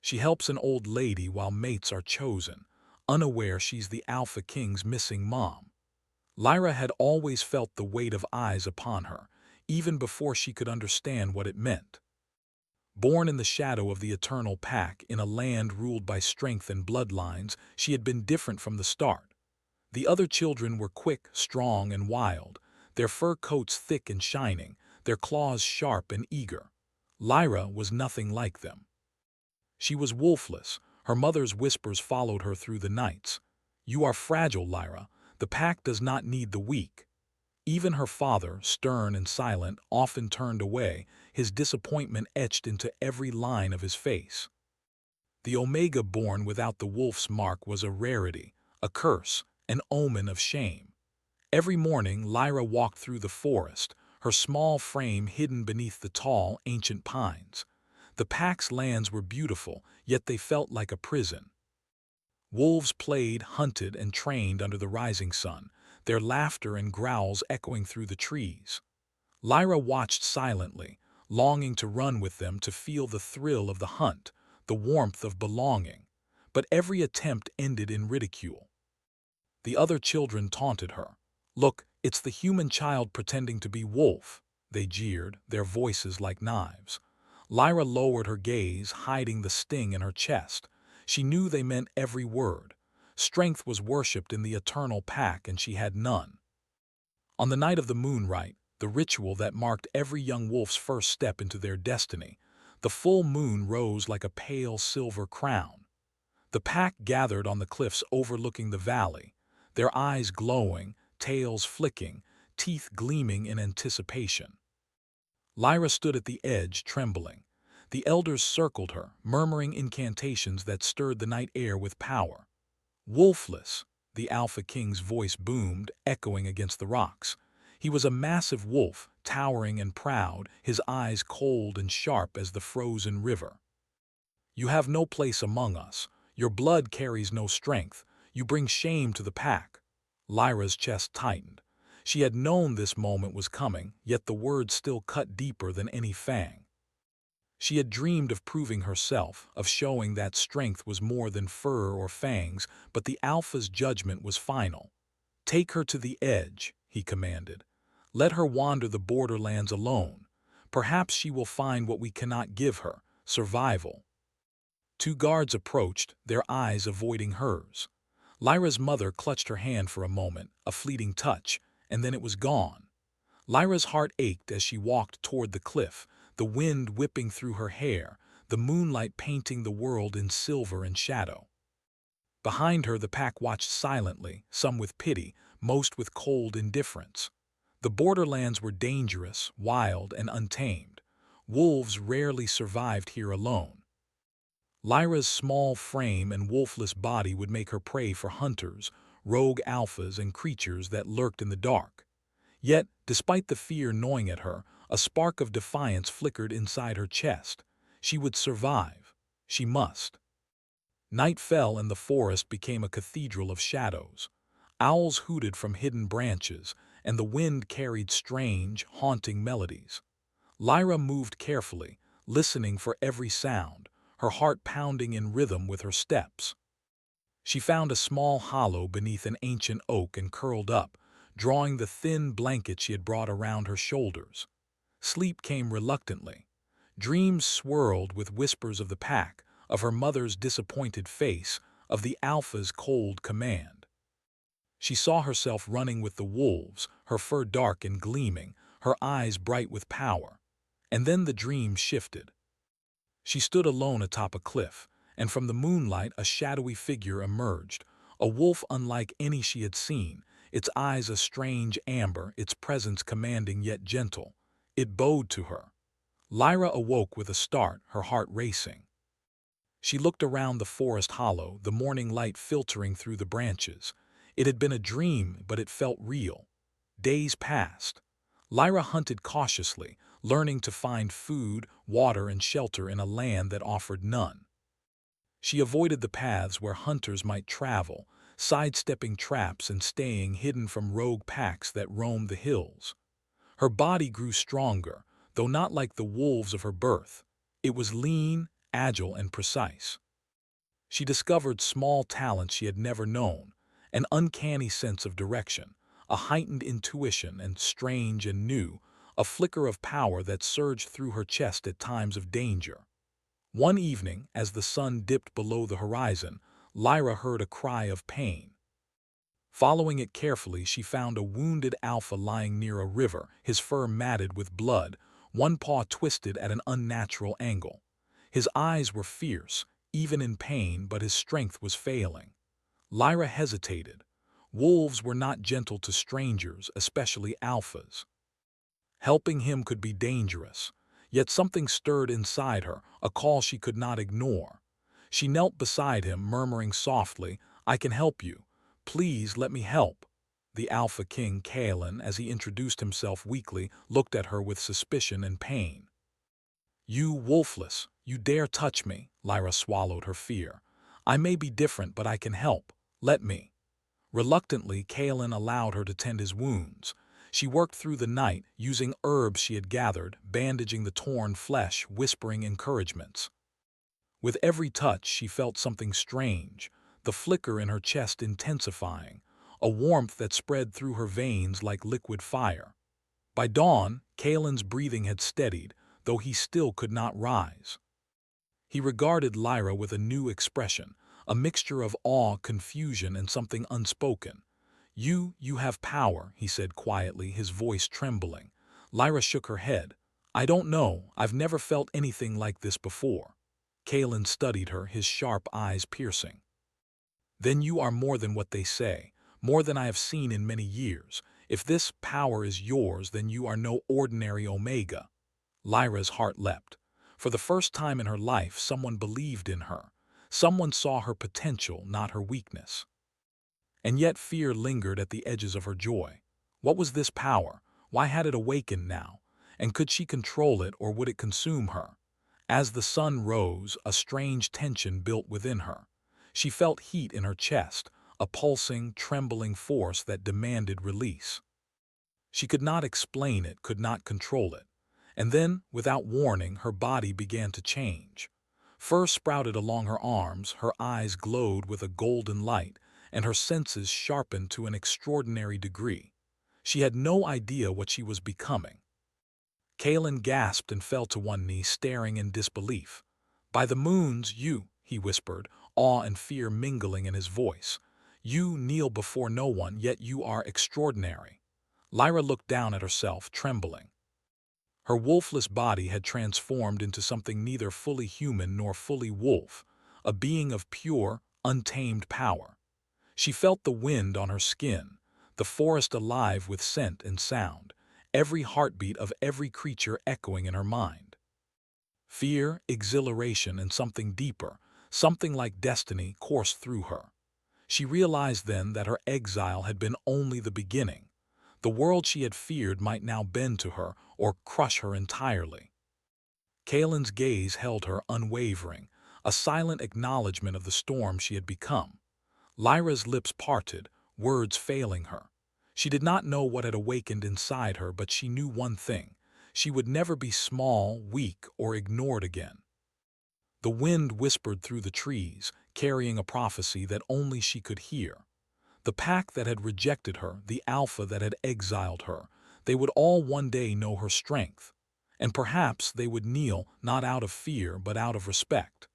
She helps an old lady while mates are chosen, unaware she's the Alpha King's missing mom. Lyra had always felt the weight of eyes upon her, even before she could understand what it meant. Born in the shadow of the eternal pack in a land ruled by strength and bloodlines, she had been different from the start. The other children were quick, strong, and wild, their fur coats thick and shining, their claws sharp and eager. Lyra was nothing like them. She was wolfless. Her mother's whispers followed her through the nights. "You are fragile, Lyra. The pack does not need the weak." Even her father, stern and silent, often turned away, his disappointment etched into every line of his face. The Omega born without the wolf's mark was a rarity, a curse, an omen of shame. Every morning Lyra walked through the forest, her small frame hidden beneath the tall, ancient pines. The pack's lands were beautiful, yet they felt like a prison. Wolves played, hunted, and trained under the rising sun, their laughter and growls echoing through the trees. Lyra watched silently, longing to run with them to feel the thrill of the hunt, the warmth of belonging. But every attempt ended in ridicule. The other children taunted her. "Look, it's the human child pretending to be wolf," they jeered, their voices like knives. Lyra lowered her gaze, hiding the sting in her chest. She knew they meant every word. Strength was worshipped in the eternal pack, and she had none. On the night of the moonrite, the ritual that marked every young wolf's first step into their destiny, the full moon rose like a pale silver crown. The pack gathered on the cliffs overlooking the valley, their eyes glowing, tails flicking, teeth gleaming in anticipation. Lyra stood at the edge, trembling. The elders circled her, murmuring incantations that stirred the night air with power. "Wolfless," the Alpha King's voice boomed, echoing against the rocks. He was a massive wolf, towering and proud, his eyes cold and sharp as the frozen river. "You have no place among us. Your blood carries no strength. You bring shame to the pack." Lyra's chest tightened. She had known this moment was coming, yet the words still cut deeper than any fang. She had dreamed of proving herself, of showing that strength was more than fur or fangs, but the Alpha's judgment was final. "Take her to the edge," he commanded. "Let her wander the borderlands alone. Perhaps she will find what we cannot give her, survival." Two guards approached, their eyes avoiding hers. Lyra's mother clutched her hand for a moment, a fleeting touch, and then it was gone. Lyra's heart ached as she walked toward the cliff, the wind whipping through her hair, the moonlight painting the world in silver and shadow. Behind her the pack watched silently, some with pity, most with cold indifference. The borderlands were dangerous, wild, and untamed. Wolves rarely survived here alone. Lyra's small frame and wolfless body would make her prey for hunters, rogue alphas, and creatures that lurked in the dark. Yet, despite the fear gnawing at her, a spark of defiance flickered inside her chest. She would survive. She must. Night fell and the forest became a cathedral of shadows. Owls hooted from hidden branches, and the wind carried strange, haunting melodies. Lyra moved carefully, listening for every sound, her heart pounding in rhythm with her steps. She found a small hollow beneath an ancient oak and curled up, drawing the thin blanket she had brought around her shoulders. Sleep came reluctantly. Dreams swirled with whispers of the pack, of her mother's disappointed face, of the Alpha's cold command. She saw herself running with the wolves, her fur dark and gleaming, her eyes bright with power. And then the dream shifted. She stood alone atop a cliff, and from the moonlight a shadowy figure emerged, a wolf unlike any she had seen, its eyes a strange amber, its presence commanding yet gentle. It bowed to her. Lyra awoke with a start, her heart racing. She looked around the forest hollow, the morning light filtering through the branches. It had been a dream, but it felt real. Days passed. Lyra hunted cautiously, learning to find food, water, and shelter in a land that offered none. She avoided the paths where hunters might travel, sidestepping traps and staying hidden from rogue packs that roamed the hills. Her body grew stronger, though not like the wolves of her birth. It was lean, agile and precise. She discovered small talents she had never known, an uncanny sense of direction, a heightened intuition, and strange and new, a flicker of power that surged through her chest at times of danger. One evening, as the sun dipped below the horizon, Lyra heard a cry of pain. Following it carefully, she found a wounded alpha lying near a river, his fur matted with blood, one paw twisted at an unnatural angle. His eyes were fierce, even in pain, but his strength was failing. Lyra hesitated. Wolves were not gentle to strangers, especially alphas. Helping him could be dangerous. Yet something stirred inside her, a call she could not ignore. She knelt beside him, murmuring softly, "I can help you. Please let me help." The Alpha King, Kalen, as he introduced himself weakly, looked at her with suspicion and pain. "You wolfless, you dare touch me," Lyra swallowed her fear. "I may be different, but I can help. Let me." Reluctantly, Kalen allowed her to tend his wounds. She worked through the night, using herbs she had gathered, bandaging the torn flesh, whispering encouragements. With every touch, she felt something strange, the flicker in her chest intensifying, a warmth that spread through her veins like liquid fire. By dawn, Kalen's breathing had steadied, though he still could not rise. He regarded Lyra with a new expression, a mixture of awe, confusion, and something unspoken. You have power," he said quietly, his voice trembling. Lyra shook her head. "I don't know, I've never felt anything like this before." Kalen studied her, his sharp eyes piercing. "Then you are more than what they say, more than I have seen in many years. If this power is yours, then you are no ordinary Omega." Lyra's heart leapt. For the first time in her life, someone believed in her. Someone saw her potential, not her weakness. And yet fear lingered at the edges of her joy. What was this power? Why had it awakened now? And could she control it, or would it consume her? As the sun rose, a strange tension built within her. She felt heat in her chest, a pulsing, trembling force that demanded release. She could not explain it, could not control it. And then, without warning, her body began to change. Fur sprouted along her arms, her eyes glowed with a golden light, and her senses sharpened to an extraordinary degree. She had no idea what she was becoming. Kalen gasped and fell to one knee, staring in disbelief. "By the moons, he whispered, awe and fear mingling in his voice. "You kneel before no one, yet you are extraordinary." Lyra looked down at herself, trembling. Her wolfless body had transformed into something neither fully human nor fully wolf, a being of pure, untamed power. She felt the wind on her skin, the forest alive with scent and sound, every heartbeat of every creature echoing in her mind. Fear, exhilaration, and something deeper, something like destiny, coursed through her. She realized then that her exile had been only the beginning. The world she had feared might now bend to her or crush her entirely. Kalen's gaze held her unwavering, a silent acknowledgement of the storm she had become. Lyra's lips parted, words failing her. She did not know what had awakened inside her, but she knew one thing: she would never be small, weak, or ignored again. The wind whispered through the trees, carrying a prophecy that only she could hear. The pack that had rejected her, the alpha that had exiled her, they would all one day know her strength. And perhaps they would kneel, not out of fear, but out of respect.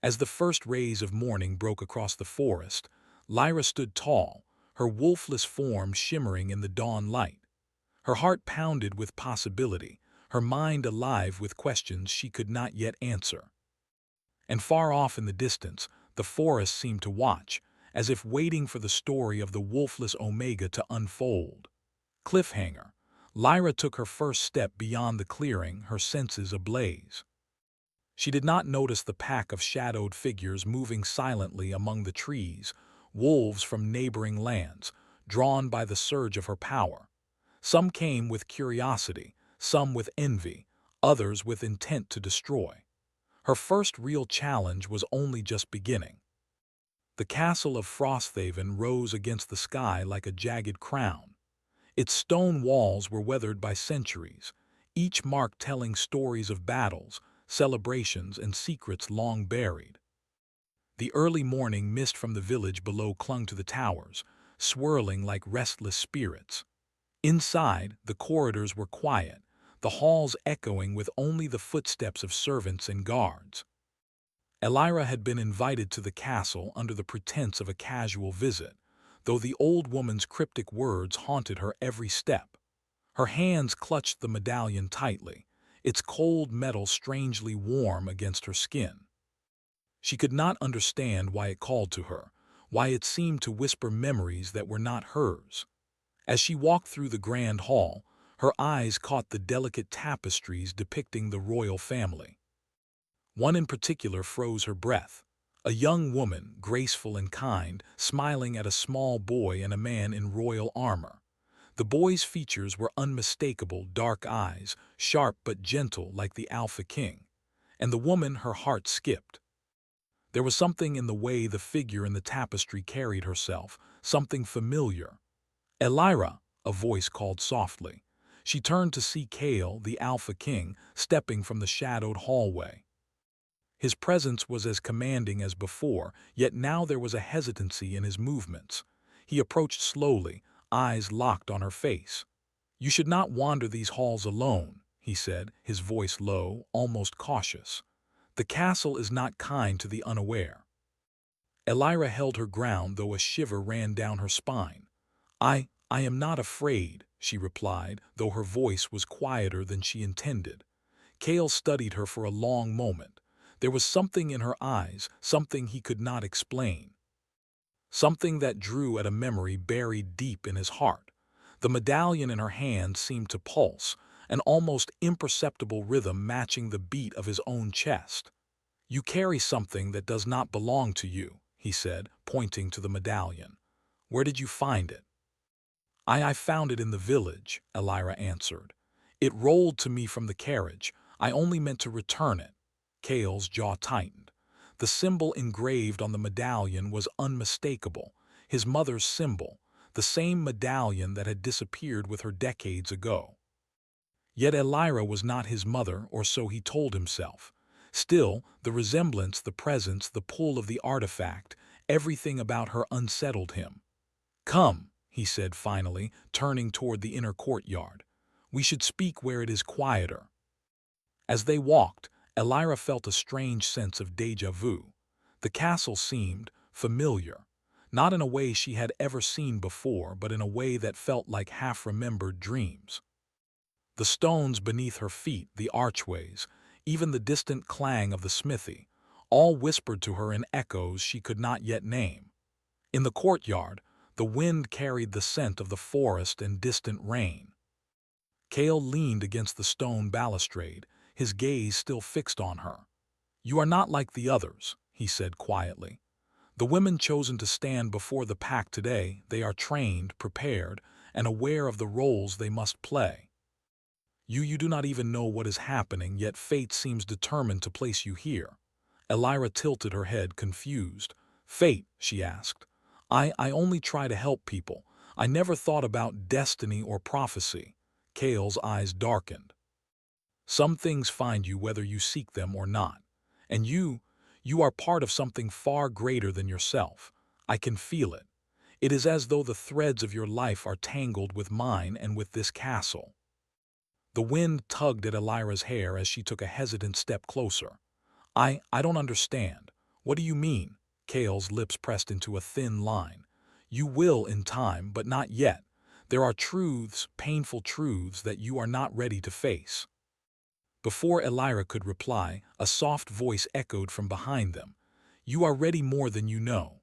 As the first rays of morning broke across the forest, Lyra stood tall, her wolfless form shimmering in the dawn light. Her heart pounded with possibility, her mind alive with questions she could not yet answer. And far off in the distance, the forest seemed to watch, as if waiting for the story of the wolfless Omega to unfold. Cliffhanger. Lyra took her first step beyond the clearing, her senses ablaze. She did not notice the pack of shadowed figures moving silently among the trees, wolves from neighboring lands, drawn by the surge of her power. Some came with curiosity, some with envy, others with intent to destroy. Her first real challenge was only just beginning. The castle of Frosthaven rose against the sky like a jagged crown. Its stone walls were weathered by centuries, each mark telling stories of battles, celebrations, and secrets long buried. The early morning mist from the village below clung to the towers, swirling like restless spirits. Inside, the corridors were quiet, the halls echoing with only the footsteps of servants and guards. Elira had been invited to the castle under the pretense of a casual visit, though the old woman's cryptic words haunted her every step. Her hands clutched the medallion tightly, its cold metal strangely warm against her skin. She could not understand why it called to her, why it seemed to whisper memories that were not hers. As she walked through the grand hall, her eyes caught the delicate tapestries depicting the royal family. One in particular froze her breath. A young woman, graceful and kind, smiling at a small boy and a man in royal armor. The boy's features were unmistakable, dark eyes, sharp but gentle like the Alpha King. And the woman, her heart skipped. There was something in the way the figure in the tapestry carried herself, something familiar. "Elira," a voice called softly. She turned to see Kale, the Alpha King, stepping from the shadowed hallway. His presence was as commanding as before, yet now there was a hesitancy in his movements. He approached slowly, eyes locked on her face. "You should not wander these halls alone," he said, his voice low, almost cautious. "The castle is not kind to the unaware." Elira held her ground, though a shiver ran down her spine. I am not afraid," she replied, though her voice was quieter than she intended. Kale studied her for a long moment. There was something in her eyes, something he could not explain. Something that drew at a memory buried deep in his heart. The medallion in her hand seemed to pulse, an almost imperceptible rhythm matching the beat of his own chest. "You carry something that does not belong to you," he said, pointing to the medallion. "Where did you find it?" I found it in the village," Elira answered. "It rolled to me from the carriage. I only meant to return it." Kale's jaw tightened. The symbol engraved on the medallion was unmistakable, his mother's symbol, the same medallion that had disappeared with her decades ago. Yet Elira was not his mother, or so he told himself. Still, the resemblance, the presence, the pull of the artifact, everything about her unsettled him. "Come," he said finally, turning toward the inner courtyard. "We should speak where it is quieter." As they walked, Elira felt a strange sense of déjà vu. The castle seemed familiar, not in a way she had ever seen before, but in a way that felt like half-remembered dreams. The stones beneath her feet, the archways, even the distant clang of the smithy, all whispered to her in echoes she could not yet name. In the courtyard, the wind carried the scent of the forest and distant rain. Kale leaned against the stone balustrade, his gaze still fixed on her. "You are not like the others," he said quietly. "The women chosen to stand before the pack today, they are trained, prepared, and aware of the roles they must play. You do not even know what is happening, yet fate seems determined to place you here." Elira tilted her head, confused. "Fate?" she asked. I only try to help people. I never thought about destiny or prophecy." Kale's eyes darkened. "Some things find you whether you seek them or not. And you are part of something far greater than yourself. I can feel it. It is as though the threads of your life are tangled with mine and with this castle." The wind tugged at Elira's hair as she took a hesitant step closer. I don't understand. What do you mean?" Kale's lips pressed into a thin line. "You will in time, but not yet. There are truths, painful truths, that you are not ready to face." Before Elira could reply, a soft voice echoed from behind them. "You are ready more than you know."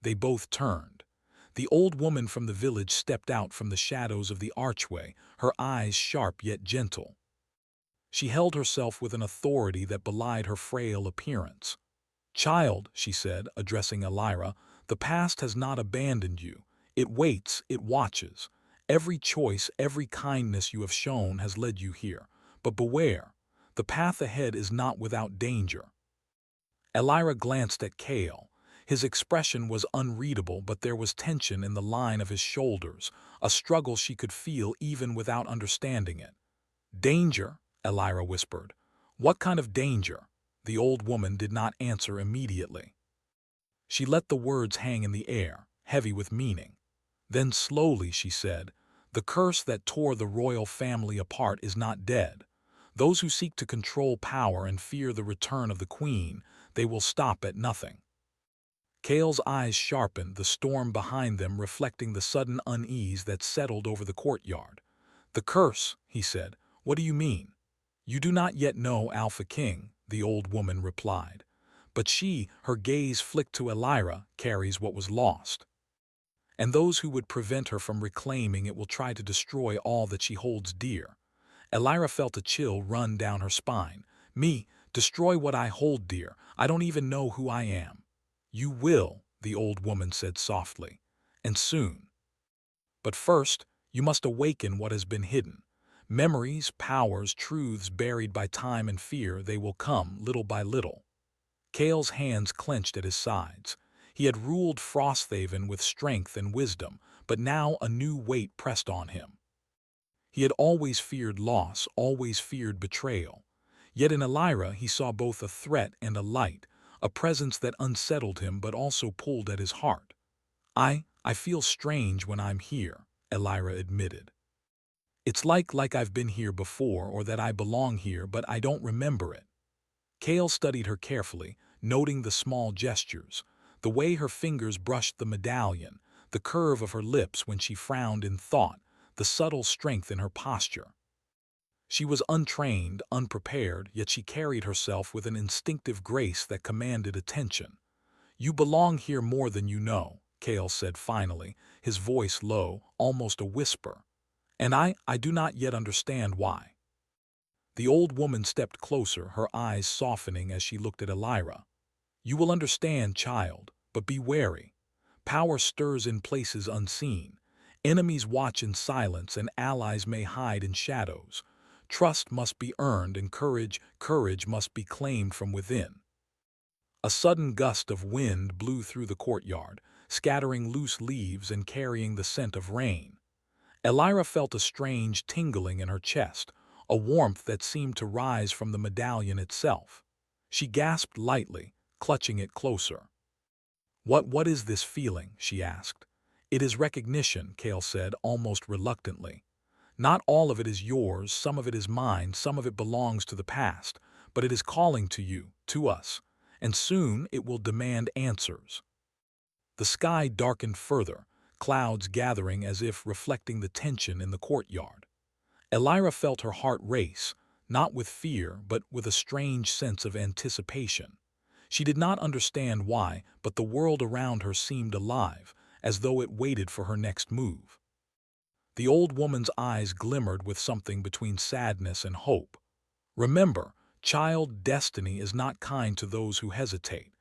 They both turned. The old woman from the village stepped out from the shadows of the archway, her eyes sharp yet gentle. She held herself with an authority that belied her frail appearance. "Child," she said, addressing Elira, "the past has not abandoned you. It waits, it watches. Every choice, every kindness you have shown has led you here. But beware, the path ahead is not without danger." Elira glanced at Kale. His expression was unreadable, but there was tension in the line of his shoulders, a struggle she could feel even without understanding it. "Danger?" Elira whispered. What kind of danger? The old woman did not answer immediately. She let the words hang in the air, heavy with meaning. Then slowly she said, "The curse that tore the royal family apart is not dead. Those who seek to control power and fear the return of the queen, they will stop at nothing." Kale's eyes sharpened, the storm behind them reflecting the sudden unease that settled over the courtyard. "The curse," he said. "What do you mean?" "You do not yet know Alpha King," the old woman replied. "But she, her gaze flicked to Elira, carries what was lost. And those who would prevent her from reclaiming it will try to destroy all that she holds dear." Elira felt a chill run down her spine. "Me, destroy what I hold dear? I don't even know who I am." "You will," the old woman said softly, "and soon. But first, you must awaken what has been hidden. Memories, powers, truths buried by time and fear, they will come, little by little." Kale's hands clenched at his sides. He had ruled Frosthaven with strength and wisdom, but now a new weight pressed on him. He had always feared loss, always feared betrayal. Yet in Elira he saw both a threat and a light, a presence that unsettled him but also pulled at his heart. I feel strange when I'm here," Elira admitted. "It's like I've been here before or that I belong here, but I don't remember it." Kale studied her carefully, noting the small gestures, the way her fingers brushed the medallion, the curve of her lips when she frowned in thought, the subtle strength in her posture. She was untrained, unprepared, yet she carried herself with an instinctive grace that commanded attention. "You belong here more than you know," Kale said finally, his voice low, almost a whisper. "And I do not yet understand why." The old woman stepped closer, her eyes softening as she looked at Elira. "You will understand, child, but be wary. Power stirs in places unseen. Enemies watch in silence and allies may hide in shadows. Trust must be earned and courage must be claimed from within." A sudden gust of wind blew through the courtyard, scattering loose leaves and carrying the scent of rain. Elira felt a strange tingling in her chest, a warmth that seemed to rise from the medallion itself. She gasped lightly, clutching it closer. What is this feeling?" she asked. "It is recognition," Kale said, almost reluctantly. "Not all of it is yours, some of it is mine, some of it belongs to the past, but it is calling to you, to us, and soon it will demand answers." The sky darkened further, clouds gathering as if reflecting the tension in the courtyard. Elira felt her heart race, not with fear, but with a strange sense of anticipation. She did not understand why, but the world around her seemed alive, as though it waited for her next move. The old woman's eyes glimmered with something between sadness and hope. "Remember, child, destiny is not kind to those who hesitate.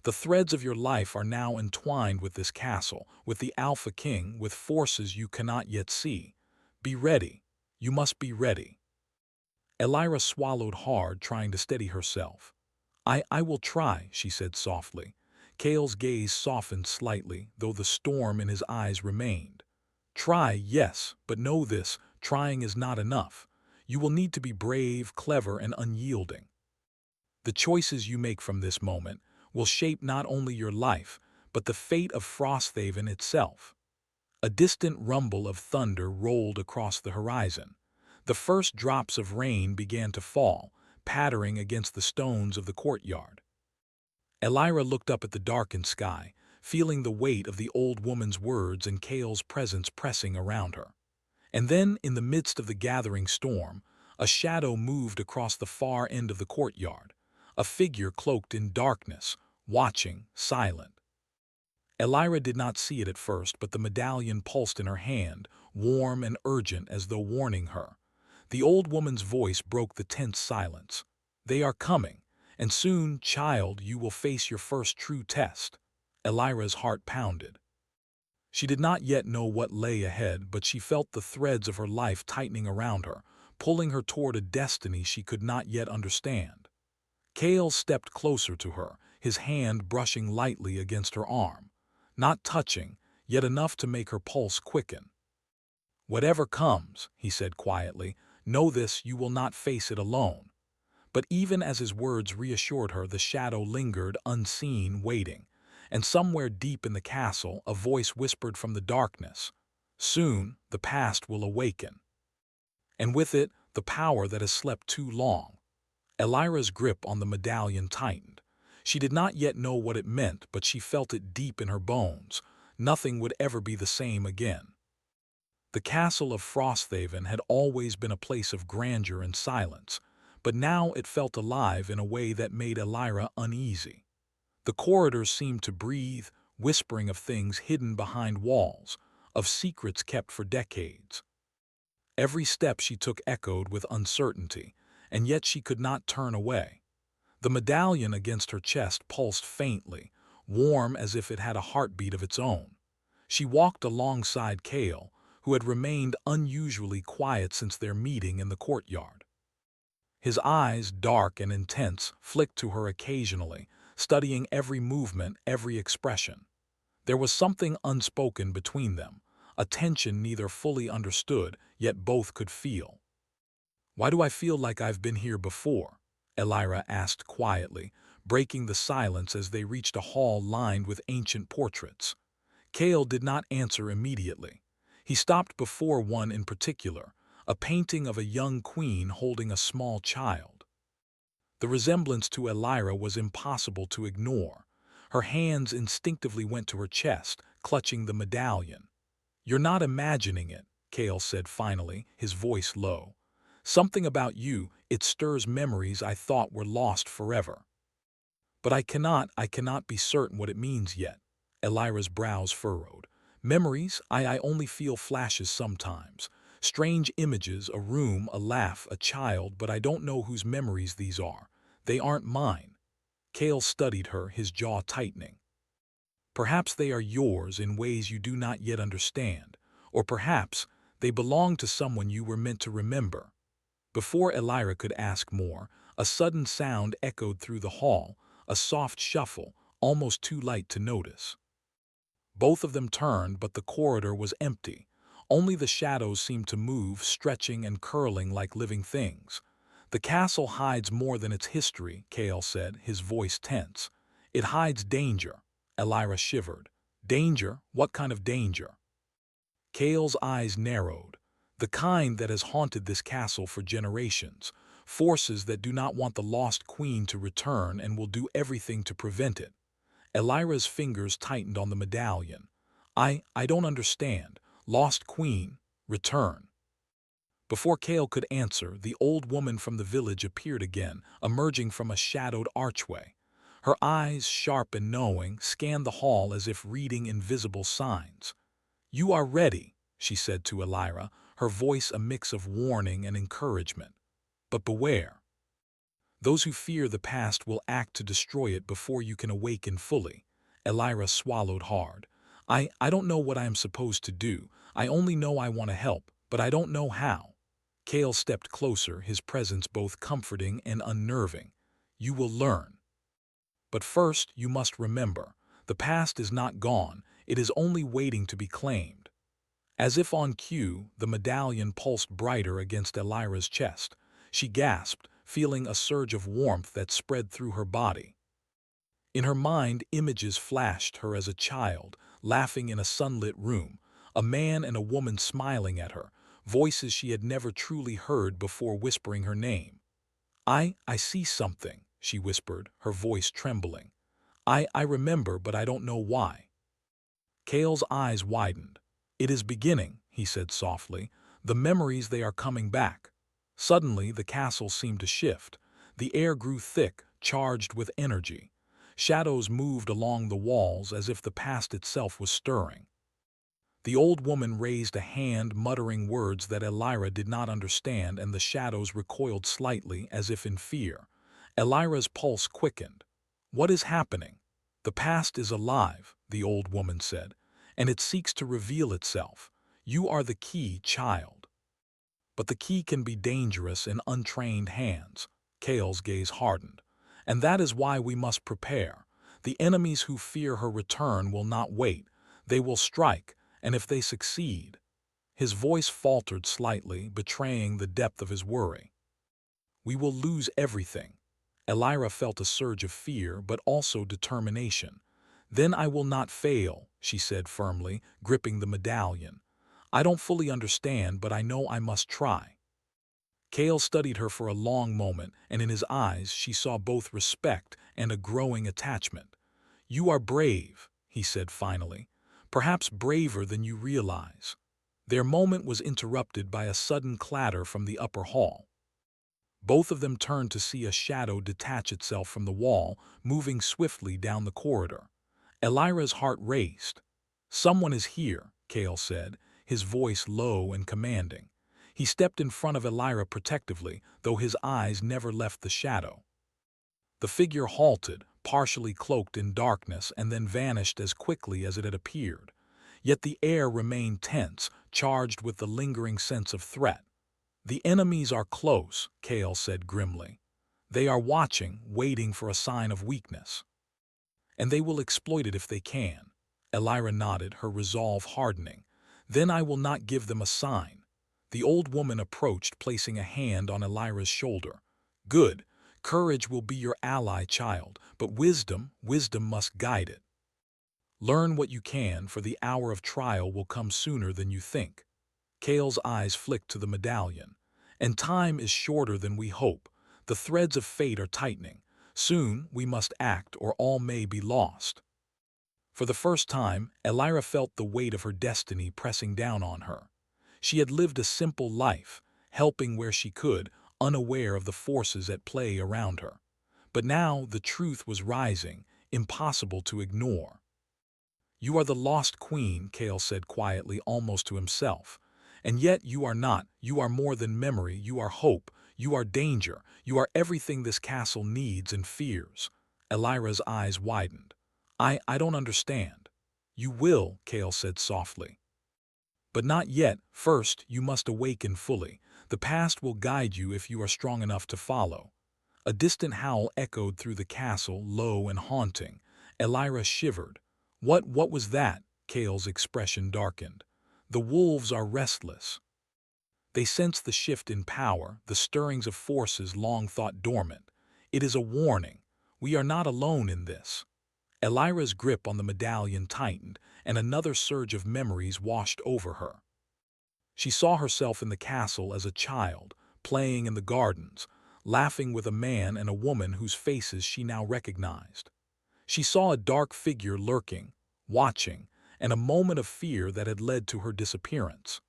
The threads of your life are now entwined with this castle, with the Alpha King, with forces you cannot yet see. Be ready. You must be ready." Elira swallowed hard, trying to steady herself. I will try," she said softly. Kale's gaze softened slightly, though the storm in his eyes remained. "Try, yes, but know this, trying is not enough. You will need to be brave, clever, and unyielding. The choices you make from this moment will shape not only your life, but the fate of Frosthaven itself." A distant rumble of thunder rolled across the horizon. The first drops of rain began to fall, pattering against the stones of the courtyard. Elira looked up at the darkened sky, feeling the weight of the old woman's words and Kale's presence pressing around her. And then, in the midst of the gathering storm, a shadow moved across the far end of the courtyard, a figure cloaked in darkness, watching, silent. Elira did not see it at first, but the medallion pulsed in her hand, warm and urgent as though warning her. The old woman's voice broke the tense silence. "They are coming, and soon, child, you will face your first true test." Elira's heart pounded. She did not yet know what lay ahead, but she felt the threads of her life tightening around her, pulling her toward a destiny she could not yet understand. Kale stepped closer to her, his hand brushing lightly against her arm. Not touching, yet enough to make her pulse quicken. "Whatever comes," he said quietly, "know this, you will not face it alone. But even as his words reassured her, the shadow lingered unseen, waiting. And somewhere deep in the castle, a voice whispered from the darkness, "Soon the past will awaken." And with it, the power that has slept too long. Elira's grip on the medallion tightened. She did not yet know what it meant, but she felt it deep in her bones. Nothing would ever be the same again. The castle of Frosthaven had always been a place of grandeur and silence, but now it felt alive in a way that made Elira uneasy. The corridors seemed to breathe, whispering of things hidden behind walls, of secrets kept for decades. Every step she took echoed with uncertainty, and yet she could not turn away. The medallion against her chest pulsed faintly, warm as if it had a heartbeat of its own. She walked alongside Kale, who had remained unusually quiet since their meeting in the courtyard. His eyes, dark and intense, flicked to her occasionally, studying every movement, every expression. There was something unspoken between them, a tension neither fully understood, yet both could feel. "Why do I feel like I've been here before?" Elira asked quietly, breaking the silence as they reached a hall lined with ancient portraits. Kale did not answer immediately. He stopped before one in particular, a painting of a young queen holding a small child. The resemblance to Elira was impossible to ignore. Her hands instinctively went to her chest, clutching the medallion. "You're not imagining it," Kale said finally, his voice low. "Something about you, it stirs memories I thought were lost forever. But I cannot be certain what it means yet." Elira's brows furrowed. "Memories, I only feel flashes sometimes. Strange images, a room, a laugh, a child, but I don't know whose memories these are. They aren't mine." Kale studied her, his jaw tightening. "Perhaps they are yours in ways you do not yet understand, or perhaps they belong to someone you were meant to remember." Before Elira could ask more, a sudden sound echoed through the hall, a soft shuffle, almost too light to notice. Both of them turned, but the corridor was empty. Only the shadows seemed to move, stretching and curling like living things. "The castle hides more than its history," Kale said, his voice tense. "It hides danger." Elira shivered. "Danger? What kind of danger?" Kale's eyes narrowed. "The kind that has haunted this castle for generations. Forces that do not want the lost queen to return and will do everything to prevent it." Elira's fingers tightened on the medallion. I don't understand. Lost queen, return." Before Kale could answer, the old woman from the village appeared again, emerging from a shadowed archway. Her eyes, sharp and knowing, scanned the hall as if reading invisible signs. "You are ready," she said to Elira, her voice a mix of warning and encouragement. "But beware. Those who fear the past will act to destroy it before you can awaken fully." Elira swallowed hard. I don't know what I am supposed to do. I only know I want to help, but I don't know how." Kale stepped closer, his presence both comforting and unnerving. "You will learn. But first, you must remember, the past is not gone, it is only waiting to be claimed." As if on cue, the medallion pulsed brighter against Elira's chest. She gasped, feeling a surge of warmth that spread through her body. In her mind, images flashed her as a child, laughing in a sunlit room, a man and a woman smiling at her, voices she had never truly heard before whispering her name. I see something," she whispered, her voice trembling. I remember, but I don't know why." Kale's eyes widened. "It is beginning," he said softly. "The memories, they are coming back." Suddenly, the castle seemed to shift. The air grew thick, charged with energy. Shadows moved along the walls as if the past itself was stirring. The old woman raised a hand, muttering words that Elira did not understand, and the shadows recoiled slightly, as if in fear. Elira's pulse quickened. "What is happening?" "The past is alive," the old woman said, "and it seeks to reveal itself. You are the key, child." "But the key can be dangerous in untrained hands." Kale's gaze hardened. "And that is why we must prepare. The enemies who fear her return will not wait. They will strike, and if they succeed—" His voice faltered slightly, betraying the depth of his worry. We will lose everything. Elira felt a surge of fear, but also determination. Then I will not fail, she said firmly, gripping the medallion. I don't fully understand, but I know I must try. Kale studied her for a long moment, and in his eyes she saw both respect and a growing attachment. You are brave, he said finally, perhaps braver than you realize. Their moment was interrupted by a sudden clatter from the upper hall. Both of them turned to see a shadow detach itself from the wall, moving swiftly down the corridor. Elira's heart raced. Someone is here, Kale said, his voice low and commanding. He stepped in front of Elira protectively, though his eyes never left the shadow. The figure halted, partially cloaked in darkness, and then vanished as quickly as it had appeared. Yet the air remained tense, charged with the lingering sense of threat. The enemies are close, Kale said grimly. They are watching, waiting for a sign of weakness. And they will exploit it if they can. Elira nodded, her resolve hardening. Then I will not give them a sign. The old woman approached, placing a hand on Elira's shoulder. Good. Courage will be your ally, child, but wisdom must guide it. Learn what you can, for the hour of trial will come sooner than you think. Kale's eyes flicked to the medallion. And time is shorter than we hope. The threads of fate are tightening. Soon we must act, or all may be lost. For the first time, Elira felt the weight of her destiny pressing down on her. She had lived a simple life, helping where she could, unaware of the forces at play around her. But now the truth was rising, impossible to ignore. You are the lost queen, Kale said quietly, almost to himself. And yet you are not. You are more than memory. You are hope. You are danger. You are everything this castle needs and fears. Elira's eyes widened. I don't understand. You will, Kale said softly. But not yet. First, you must awaken fully. The past will guide you if you are strong enough to follow. A distant howl echoed through the castle, low and haunting. Elira shivered. What was that? Kale's expression darkened. The wolves are restless. They sense the shift in power, the stirrings of forces long thought dormant. It is a warning. We are not alone in this. Elira's grip on the medallion tightened, and another surge of memories washed over her. She saw herself in the castle as a child, playing in the gardens, laughing with a man and a woman whose faces she now recognized. She saw a dark figure lurking, watching, and a moment of fear that had led to her disappearance.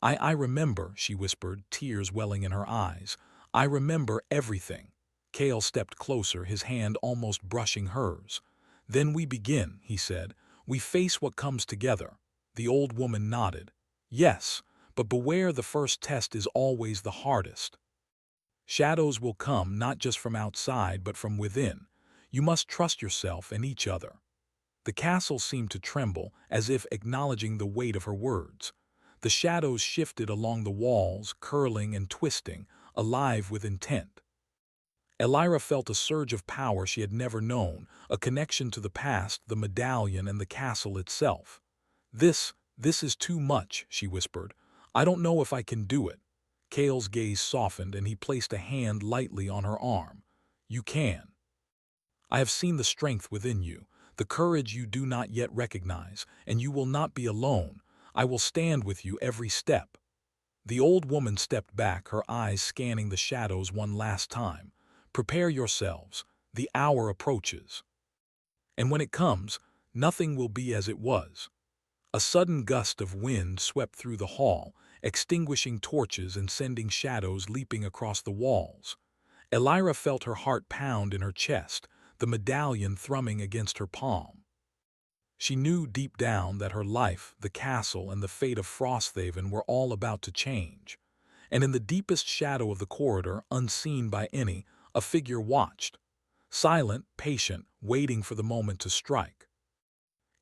I remember, she whispered, tears welling in her eyes. I remember everything. Kale stepped closer, his hand almost brushing hers. Then we begin, he said. We face what comes together. The old woman nodded. Yes, but beware, the first test is always the hardest. Shadows will come not just from outside but from within. You must trust yourself and each other. The castle seemed to tremble, as if acknowledging the weight of her words. The shadows shifted along the walls, curling and twisting, alive with intent. Elira felt a surge of power she had never known, a connection to the past, the medallion, and the castle itself. This is too much, she whispered. I don't know if I can do it. Kale's gaze softened, and he placed a hand lightly on her arm. You can. I have seen the strength within you, the courage you do not yet recognize, and you will not be alone. I will stand with you every step. The old woman stepped back, her eyes scanning the shadows one last time. Prepare yourselves. The hour approaches. And when it comes, nothing will be as it was. A sudden gust of wind swept through the hall, extinguishing torches and sending shadows leaping across the walls. Elira felt her heart pound in her chest, the medallion thrumming against her palm. She knew deep down that her life, the castle, and the fate of Frosthaven were all about to change. And in the deepest shadow of the corridor, unseen by any, a figure watched. Silent, patient, waiting for the moment to strike.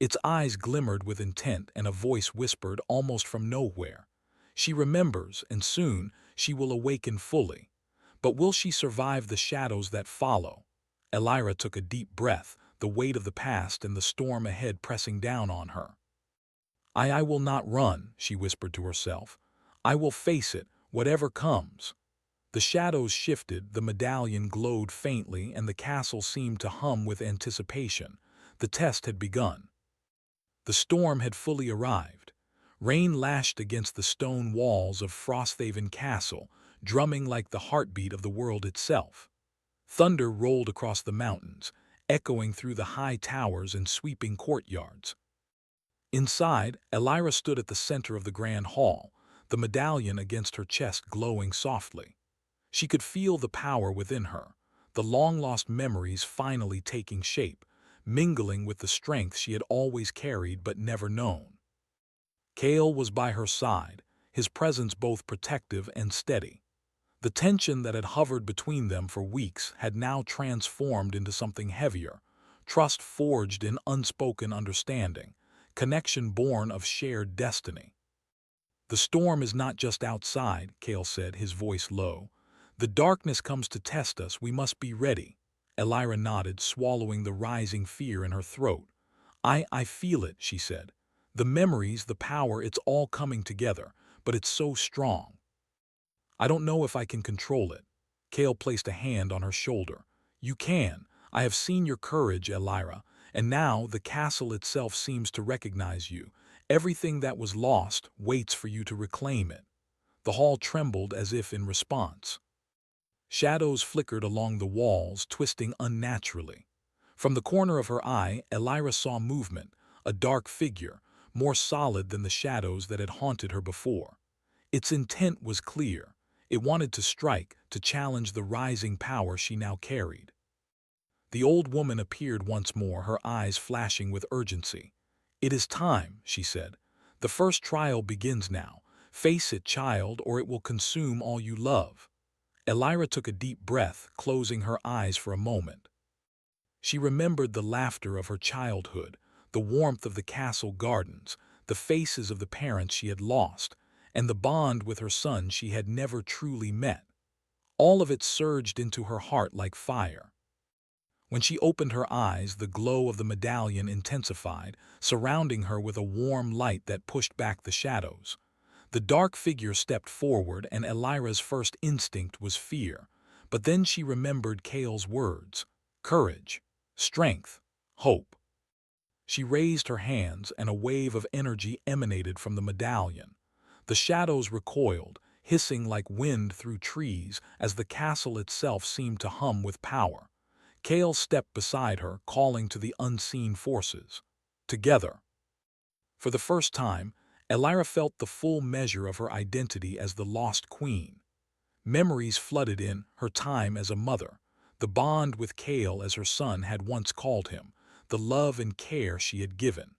Its eyes glimmered with intent, and a voice whispered almost from nowhere. She remembers, and soon she will awaken fully. But will she survive the shadows that follow? Elira took a deep breath, the weight of the past and the storm ahead pressing down on her. I will not run, she whispered to herself. I will face it, whatever comes. The shadows shifted, the medallion glowed faintly, and the castle seemed to hum with anticipation. The test had begun. The storm had fully arrived. Rain lashed against the stone walls of Frosthaven Castle, drumming like the heartbeat of the world itself. Thunder rolled across the mountains, echoing through the high towers and sweeping courtyards. Inside, Elira stood at the center of the grand hall, the medallion against her chest glowing softly. She could feel the power within her, the long-lost memories finally taking shape, mingling with the strength she had always carried but never known. Cale was by her side, his presence both protective and steady. The tension that had hovered between them for weeks had now transformed into something heavier, trust forged in unspoken understanding, connection born of shared destiny. "The storm is not just outside," Cale said, his voice low. "The darkness comes to test us. We must be ready." Elira nodded, swallowing the rising fear in her throat. I feel it," she said. "The memories, the power, it's all coming together, but it's so strong. I don't know if I can control it." Cale placed a hand on her shoulder. "You can. I have seen your courage, Elira, and now the castle itself seems to recognize you. Everything that was lost waits for you to reclaim it." The hall trembled as if in response. Shadows flickered along the walls, twisting unnaturally. From the corner of her eye, Elira saw movement, a dark figure, more solid than the shadows that had haunted her before. Its intent was clear. It wanted to strike, to challenge the rising power she now carried. The old woman appeared once more, her eyes flashing with urgency. "It is time," she said. "The first trial begins now. Face it, child, or it will consume all you love." Elira took a deep breath, closing her eyes for a moment. She remembered the laughter of her childhood, the warmth of the castle gardens, the faces of the parents she had lost, and the bond with her son she had never truly met. All of it surged into her heart like fire. When she opened her eyes, the glow of the medallion intensified, surrounding her with a warm light that pushed back the shadows. The dark figure stepped forward, and Elira's first instinct was fear. But then she remembered Cale's words: courage, strength, hope. She raised her hands, and a wave of energy emanated from the medallion. The shadows recoiled, hissing like wind through trees as the castle itself seemed to hum with power. Cale stepped beside her, calling to the unseen forces. Together. For the first time, Elira felt the full measure of her identity as the lost queen. Memories flooded in, her time as a mother, the bond with Cale as her son had once called him, the love and care she had given.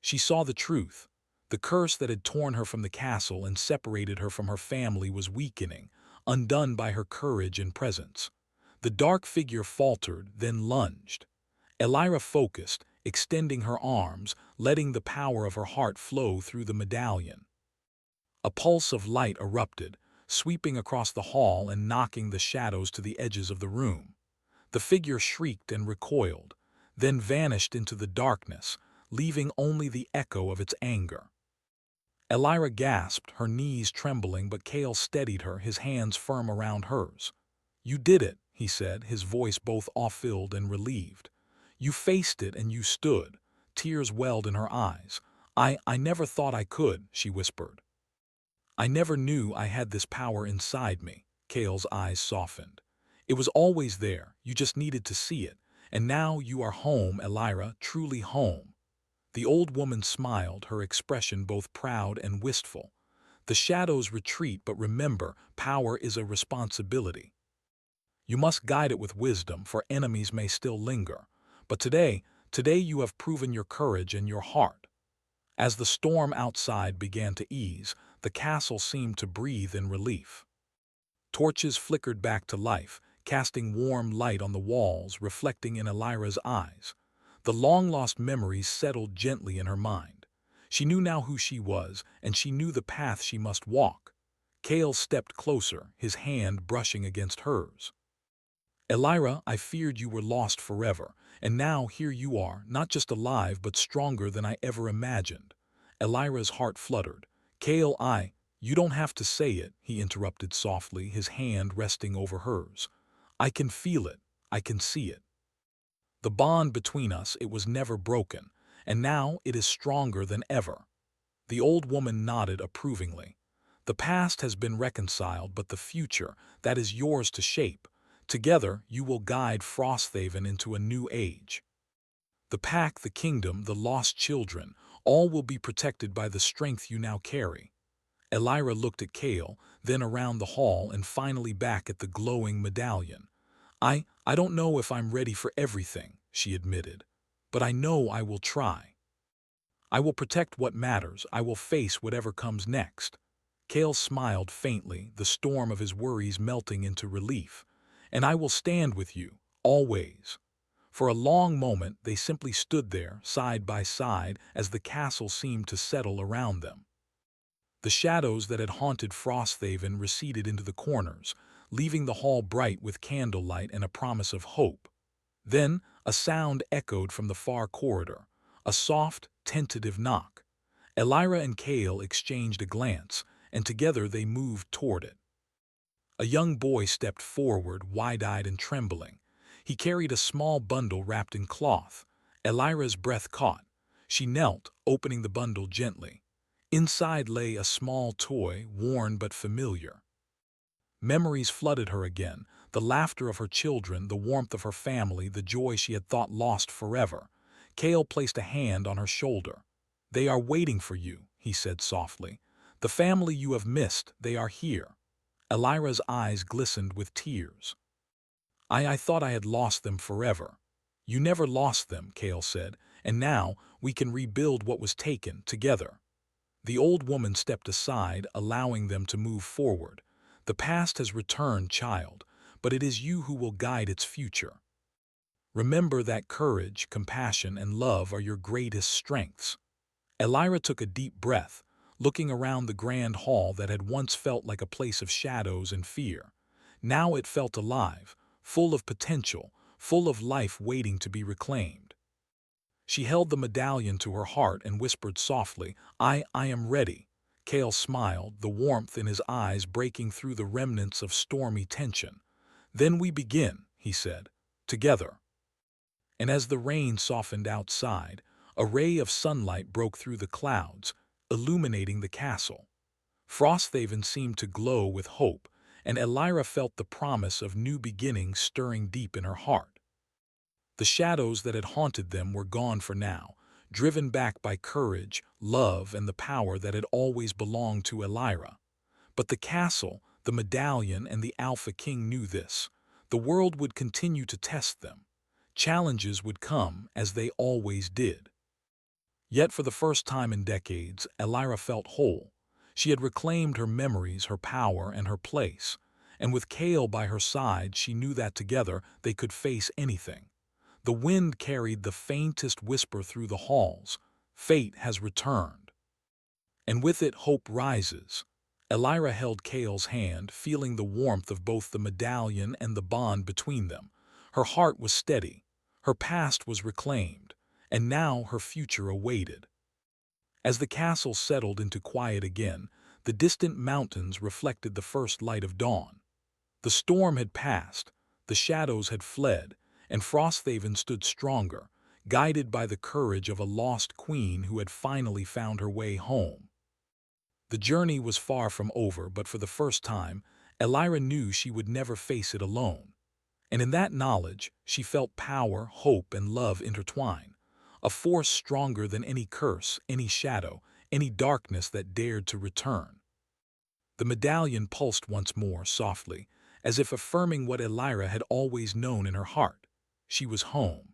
She saw the truth. The curse that had torn her from the castle and separated her from her family was weakening, undone by her courage and presence. The dark figure faltered, then lunged. Elira focused, extending her arms, letting the power of her heart flow through the medallion. A pulse of light erupted, sweeping across the hall and knocking the shadows to the edges of the room. The figure shrieked and recoiled, then vanished into the darkness, leaving only the echo of its anger. Elira gasped, her knees trembling, but Cale steadied her, his hands firm around hers. "You did it," he said, his voice both awe-filled and relieved. "You faced it and you stood." Tears welled in her eyes. I never thought I could," she whispered. "I never knew I had this power inside me." Cale's eyes softened. "It was always there, you just needed to see it. And now you are home, Elira, truly home." The old woman smiled, her expression both proud and wistful. "The shadows retreat, but remember, power is a responsibility. You must guide it with wisdom, for enemies may still linger. But today you have proven your courage and your heart." As the storm outside began to ease, the castle seemed to breathe in relief. Torches flickered back to life, casting warm light on the walls, reflecting in Elira's eyes. The long-lost memories settled gently in her mind. She knew now who she was, and she knew the path she must walk. Cale stepped closer, his hand brushing against hers. "Elira, I feared you were lost forever, and now here you are, not just alive but stronger than I ever imagined." Elira's heart fluttered. "You don't have to say it," he interrupted softly, his hand resting over hers. "I can feel it. I can see it. The bond between us, it was never broken, and now it is stronger than ever." The old woman nodded approvingly. "The past has been reconciled, but the future, that is yours to shape. Together, you will guide Frosthaven into a new age. The pack, the kingdom, the lost children, all will be protected by the strength you now carry." Elira looked at Kale, then around the hall, and finally back at the glowing medallion. I don't know if I'm ready for everything," she admitted, "but I know I will try. I will protect what matters. I will face whatever comes next." Kale smiled faintly, the storm of his worries melting into relief. "And I will stand with you, always." For a long moment they simply stood there, side by side, as the castle seemed to settle around them. The shadows that had haunted Frosthaven receded into the corners, leaving the hall bright with candlelight and a promise of hope. Then a sound echoed from the far corridor, a soft, tentative knock. Elira and Kale exchanged a glance, and together they moved toward it. A young boy stepped forward, wide-eyed and trembling. He carried a small bundle wrapped in cloth. Elira's breath caught. She knelt, opening the bundle gently. Inside lay a small toy, worn but familiar. Memories flooded her again, the laughter of her children, the warmth of her family, the joy she had thought lost forever. Kale placed a hand on her shoulder. "They are waiting for you," he said softly. "The family you have missed, they are here." Elira's eyes glistened with tears. I thought I had lost them forever." "You never lost them," Kale said, "and now we can rebuild what was taken, together." The old woman stepped aside, allowing them to move forward. "The past has returned, child, but it is you who will guide its future. Remember that courage, compassion, and love are your greatest strengths." Elira took a deep breath, looking around the grand hall that had once felt like a place of shadows and fear. Now it felt alive, full of potential, full of life waiting to be reclaimed. She held the medallion to her heart and whispered softly, I am ready." Kale smiled, the warmth in his eyes breaking through the remnants of stormy tension. "Then we begin," he said, "together." And as the rain softened outside, a ray of sunlight broke through the clouds, illuminating the castle. Frosthaven seemed to glow with hope, and Elira felt the promise of new beginnings stirring deep in her heart. The shadows that had haunted them were gone for now, driven back by courage, love, and the power that had always belonged to Elira. But the castle, the medallion, and the Alpha King knew this. The world would continue to test them. Challenges would come, as they always did. Yet for the first time in decades, Elira felt whole. She had reclaimed her memories, her power, and her place. And with Kale by her side, she knew that together they could face anything. The wind carried the faintest whisper through the halls. Fate has returned. And with it, hope rises. Elira held Kale's hand, feeling the warmth of both the medallion and the bond between them. Her heart was steady. Her past was reclaimed, and now her future awaited. As the castle settled into quiet again, the distant mountains reflected the first light of dawn. The storm had passed, the shadows had fled, and Frosthaven stood stronger, guided by the courage of a lost queen who had finally found her way home. The journey was far from over, but for the first time, Elira knew she would never face it alone. And in that knowledge, she felt power, hope, and love intertwine, a force stronger than any curse, any shadow, any darkness that dared to return. The medallion pulsed once more, softly, as if affirming what Elira had always known in her heart. She was home.